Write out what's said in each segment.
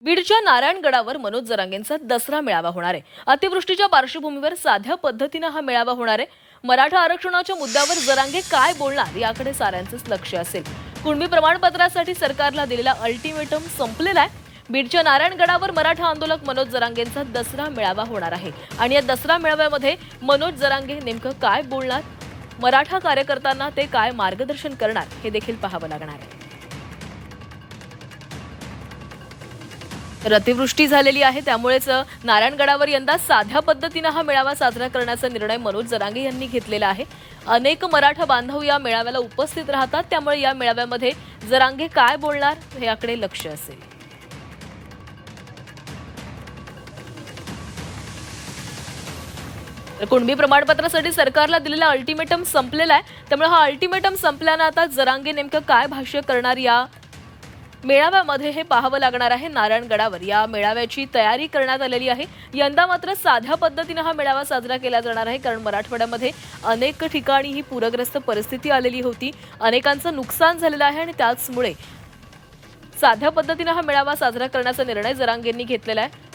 बीडच्या नारायणगडावर मनोज जरांगेंचा दसरा मेळावा होणार आहे। अतिवृष्टीच्या पार्श्वभूमीवर साध्या पद्धतीने हा मेळावा होणार आहे। मराठा आरक्षणाच्या मुद्द्यावर जरांगे काय बोलणार याकडे साऱ्यांचंच लक्ष असेल। कुणबी प्रमाणपत्रासाठी सरकारला दिलेला अल्टिमेटम संपलेला आहे। बीडच्या नारायणगडावर मराठा आंदोलक मनोज जरांगेंचा दसरा मेळावा होणार आहे आणि या दसरा मेळाव्यामध्ये मनोज जरांगे नेमकं काय बोलणार, मराठा कार्यकर्त्यांना ते काय मार्गदर्शन करणार हे देखील पाहावं लागणार आहे। तर अतिवृष्टी झालेली आहे, त्यामुळेच नारायणगडावर यंदा साध्या पद्धतीने हा मेळावा साजरा करण्याचा निर्णय मनोज जरांगे यांनी घेतलेला आहे। अनेक मराठा बांधव या मेळाव्याला उपस्थित राहतात, त्यामुळे या मेळाव्यामध्ये जरांगे काय बोलणार याकडे लक्ष असेल। तर कुणबी प्रमाणपत्रासाठी सरकारला दिलेला अल्टिमेटम संपलेला आहे, त्यामुळे हा अल्टिमेटम संपल्यानं आता जरांगे नेमकं काय भाष्य करणार या मेळाव्यामध्ये हे पाहावं लागणार आहे। नारायणगडावर या मेळाव्याची तयारी करण्यात आलेली आहे। यंदा मात्र साध्या पद्धतीने हा मेळावा साजरा केला जाणार आहे, कारण मराठवाड्यामध्ये अनेक ठिकाणी ही पूरग्रस्त परिस्थिती आलेली होती, अनेकांचं नुकसान झालेलं आहे आणि त्याचमुळे साध्या पद्धतीने हा मेळावा साजरा करण्याचा निर्णय जरांगेंनी घेतलेला आहे।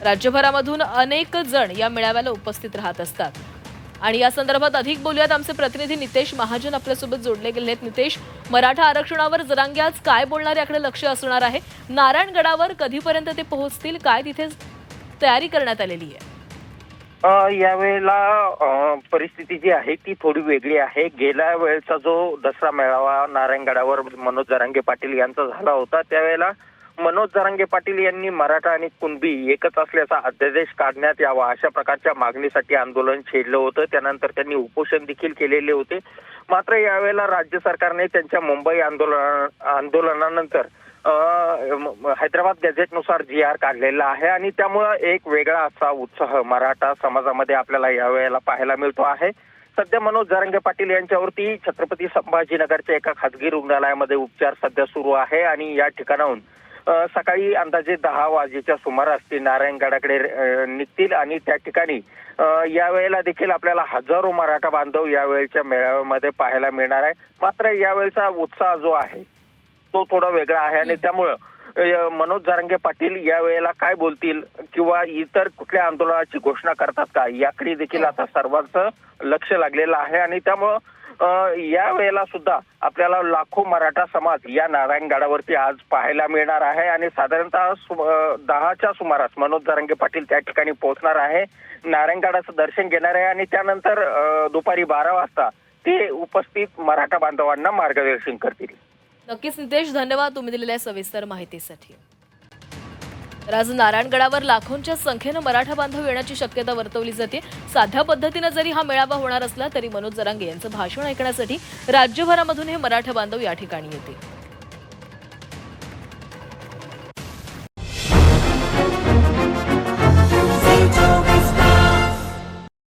राज्यभरामधून अनेक जण या मेळाव्याला उपस्थित राहत असतात आणि या संदर्भात अधिक बोलूयात। आमचे प्रतिनिधी नितेश महाजन आपल्यासोबत जोडले गेले आहेत। नितेश, मराठा आरक्षणावर जरांगे आज काय बोलणार याकडे लक्ष असणार आहे। नारायणगडावर कधीपर्यंत ते पोहोचतील, काय तिथे तयारी करण्यात आलेली आहे? यावेळेला परिस्थिती जी आहे ती थोडी वेगळी आहे। गेल्या वेळेचा जो दसरा मेळावा नारायणगडावर मनोज जरांगे पाटील यांचा झाला होता, त्यावेळेला मनोज जरांगे पाटील यांनी मराठा आणि कुणबी एकच असल्याचा अध्यादेश काढण्यात यावा अशा प्रकारच्या मागणीसाठी आंदोलन छेडलं होतं। त्यानंतर त्यांनी उपोषण देखील केलेले होते। मात्र यावेळेला राज्य सरकारने त्यांच्या मुंबई आंदोलनानंतर हैदराबाद गॅझेटनुसार GR काढलेला आहे आणि त्यामुळे एक वेगळा असा उत्साह मराठा समाजामध्ये आपल्याला यावेळेला पाहायला मिळतो आहे। सध्या मनोज जरांगे पाटील यांच्यावरती छत्रपती संभाजीनगरच्या एका खासगी रुग्णालयामध्ये उपचार सध्या सुरू आहे आणि या ठिकाणाहून सकाळी अंदाजे 10 वाजेच्या सुमारास ते नारायणगडाकडे निघतील आणि त्या ठिकाणी यावेळेला देखील आपल्याला हजारो मराठा बांधव यावेळच्या मेळाव्यामध्ये पाहायला मिळणार आहे। मात्र यावेळचा उत्साह जो आहे तो थोडा वेगळा आहे आणि त्यामुळं मनोज जरांगे पाटील यावेळेला काय बोलतील किंवा इतर कुठल्या आंदोलनाची घोषणा करतात का याकडे देखील आता सर्वांचं लक्ष लागलेलं आहे आणि त्यामुळं या वेळेला सुद्धा आपल्याला लाखो मराठा समाज या नारायणगडावरती आज पाहायला मिळणार आहे आणि साधारणतः 10च्या सुमारास मनोज जरांगे पाटील त्या ठिकाणी पोहोचणार आहे, नारायणगडाचं दर्शन घेणार आहे आणि त्यानंतर दुपारी 12 वाजता ते उपस्थित मराठा बांधवांना मार्गदर्शन करतील। नक्कीच नितेश, धन्यवाद तुम्ही दिलेल्या सविस्तर माहितीसाठी। तर आज नारायणगडावर लाखोंच्या संख्येने मराठा बांधव येण्याची शक्यता वर्तवली जाते। साध्या पद्धतीने जरी हा मेळावा होणार असला तरी मनोज जरांगे यांचं भाषण ऐकण्यासाठी राज्यभरामधून हे मराठा बांधव या ठिकाणी येतील।